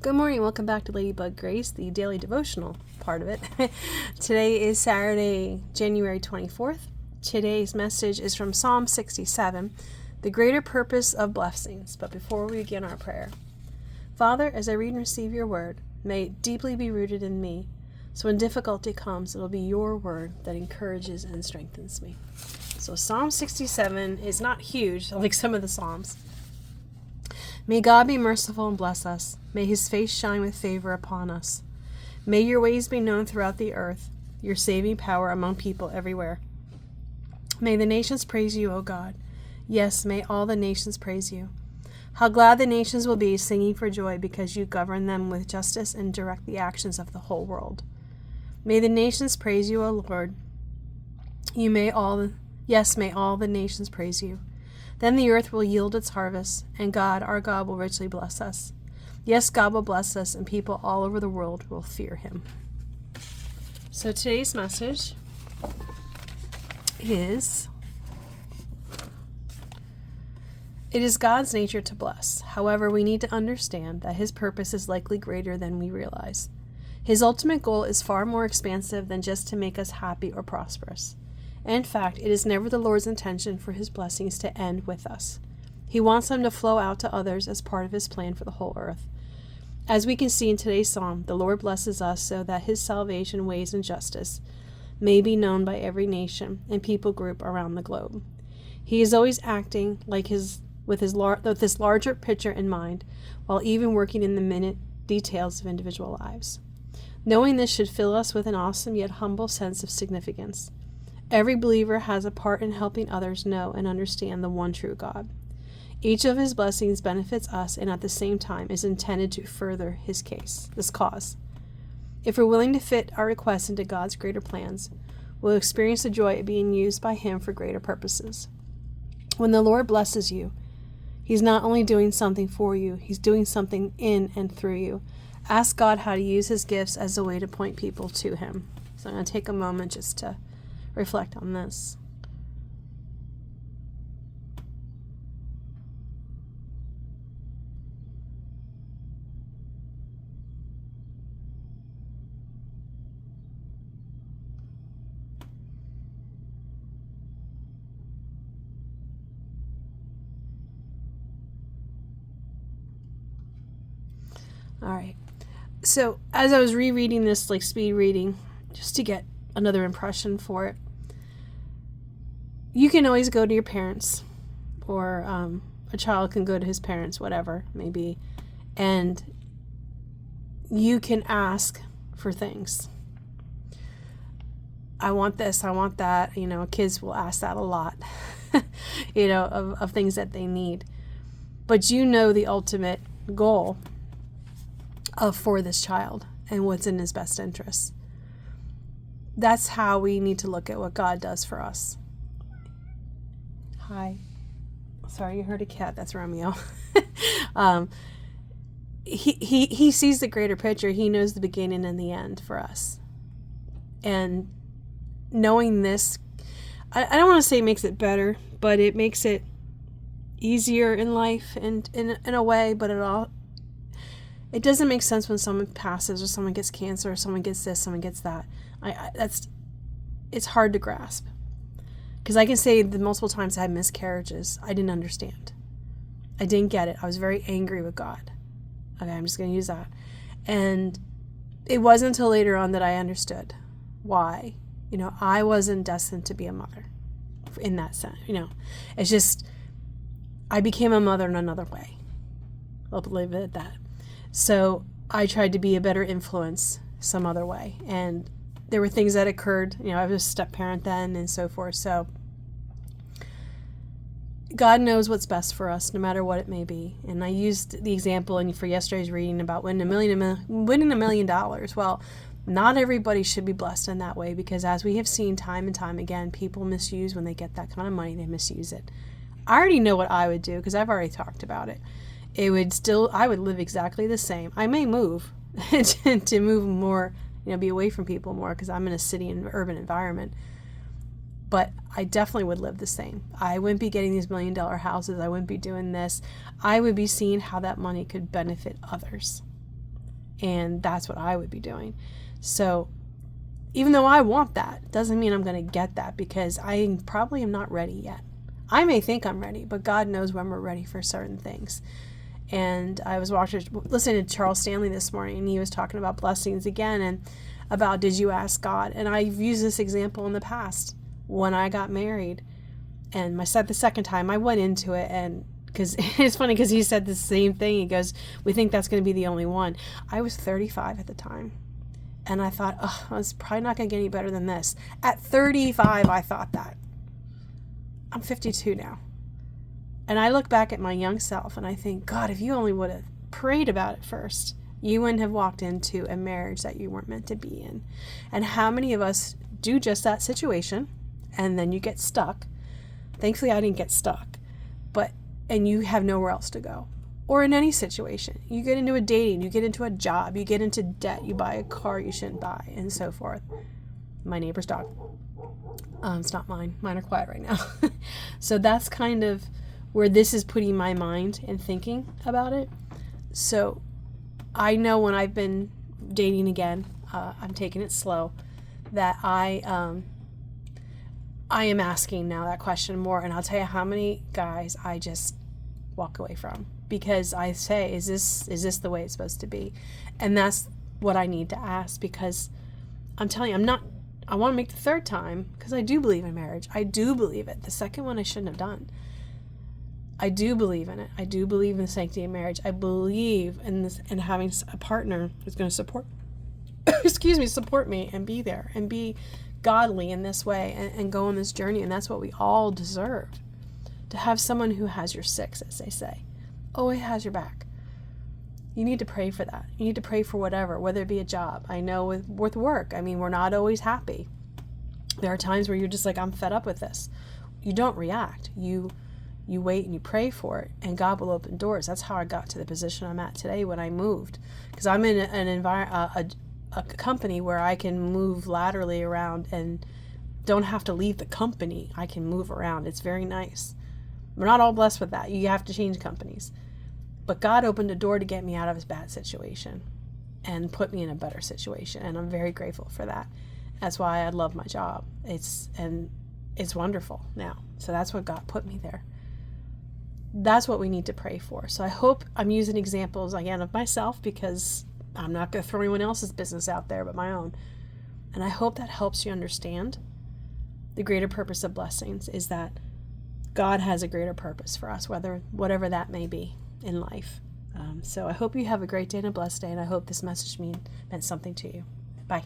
Good morning. Welcome back to Ladybug Grace, the daily devotional part of it. Today is Saturday, January 24th. Today's message is from Psalm 67, the greater purpose of blessings. But before we begin our prayer, Father, as I read and receive your word, may it deeply be rooted in me. So when difficulty comes, it'll be your word that encourages and strengthens me. So Psalm 67 is not huge, like some of the Psalms. May God be merciful and bless us. May his face shine with favor upon us. May your ways be known throughout the earth, your saving power among people everywhere. May the nations praise you, O God. Yes, may all the nations praise you. How glad the nations will be, singing for joy, because you govern them with justice and direct the actions of the whole world. May the nations praise you, O Lord. May all the nations praise you. Then the earth will yield its harvest, and God, our God, will richly bless us. Yes, God will bless us, and people all over the world will fear him. So today's message is, it is God's nature to bless. However, we need to understand that his purpose is likely greater than we realize. His ultimate goal is far more expansive than just to make us happy or prosperous. In fact, it is never the Lord's intention for his blessings to end with us. He wants them to flow out to others as part of his plan for the whole earth. As we can see in today's psalm, the Lord blesses us so that his salvation, ways, and justice may be known by every nation and people group around the globe. He is always acting with this larger picture in mind, while even working in the minute details of individual lives. Knowing this should fill us with an awesome yet humble sense of significance. Every believer has a part in helping others know and understand the one true God. Each of his blessings benefits us and at the same time is intended to further this cause. If we're willing to fit our requests into God's greater plans, we'll experience the joy of being used by him for greater purposes. When the Lord blesses you, he's not only doing something for you, he's doing something in and through you. Ask God how to use his gifts as a way to point people to him. So I'm going to take a moment just to reflect on this. All right. So as I was rereading this, like speed reading, just to get another impression for it, you can always go to your parents, or a child can go to his parents, whatever it may be, and you can ask for things. I want this, I want that. Kids will ask that a lot, of things that they need. But the ultimate goal for this child and what's in his best interest. That's how we need to look at what God does for us. Hi. Sorry, you heard a cat. That's Romeo. He sees the greater picture. He knows the beginning and the end for us. And knowing this, I don't want to say it makes it better, but it makes it easier in life and in a way, but it doesn't make sense when someone passes or someone gets cancer or someone gets this, someone gets that. It's hard to grasp. Because I can say the multiple times I had miscarriages, I didn't understand. I didn't get it. I was very angry with God. Okay, I'm just going to use that. And it wasn't until later on that I understood why. I wasn't destined to be a mother in that sense. It's just, I became a mother in another way. I'll leave it at that. So I tried to be a better influence some other way. And there were things that occurred. I was a step parent then and so forth. So God knows what's best for us, no matter what it may be. And I used the example for yesterday's reading about winning $1 million. Well, not everybody should be blessed in that way, because as we have seen time and time again, people misuse when they get that kind of money. They misuse it. I already know what I would do because I've already talked about it. I would live exactly the same. I may move to move more, be away from people more, because I'm in a city and urban environment. But I definitely would live the same. I wouldn't be getting these $1 million houses. I wouldn't be doing this. I would be seeing how that money could benefit others. And that's what I would be doing. So even though I want that, doesn't mean I'm going to get that, because I probably am not ready yet. I may think I'm ready, but God knows when we're ready for certain things. And I was listening to Charles Stanley this morning, and he was talking about blessings again, and about, did you ask God? And I've used this example in the past. When I got married, and the second time, I went into it, and because it's funny, because he said the same thing. He goes, we think that's going to be the only one. I was 35 at the time, and I thought, oh, I was probably not going to get any better than this. At 35, I thought that. I'm 52 now. And I look back at my young self, and I think, God, if you only would have prayed about it first, you wouldn't have walked into a marriage that you weren't meant to be in. And how many of us do just that situation, and then you get stuck? Thankfully, I didn't get stuck, and you have nowhere else to go. Or in any situation, you get into a dating, you get into a job, you get into debt, you buy a car you shouldn't buy, and so forth. My neighbor's dog. It's not mine. Mine are quiet right now. So that's kind of where this is putting my mind and thinking about it. So I know when I've been dating again, I'm taking it slow, that I am asking now that question more. And I'll tell you how many guys I just walk away from, because I say, is this the way it's supposed to be? And that's what I need to ask, because I'm telling you, I want to make the third time, because I do believe in marriage. I do believe it. The second one I shouldn't have done. I do believe in it. I do believe in the sanctity of marriage. I believe in this, and having a partner who's going to support me and be there and be godly in this way, and go on this journey. And that's what we all deserve. To have someone who has your six, as they say, always has your back. You need to pray for that. You need to pray for whether it be a job. I know with work, I mean, we're not always happy. There are times where you're just like, I'm fed up with this. You don't react. You wait and you pray for it, and God will open doors. That's how I got to the position I'm at today when I moved, because I'm in a company where I can move laterally around and don't have to leave the company. I can move around. It's very nice. We're not all blessed with that. You have to change companies. But God opened a door to get me out of this bad situation and put me in a better situation, and I'm very grateful for that. That's why I love my job. It's wonderful now. So that's what God put me there. That's what we need to pray for. So I hope I'm using examples again of myself, because I'm not going to throw anyone else's business out there but my own. And I hope that helps you understand the greater purpose of blessings is that God has a greater purpose for us, whatever that may be in life. So I hope you have a great day and a blessed day, and I hope this message meant something to you. Bye.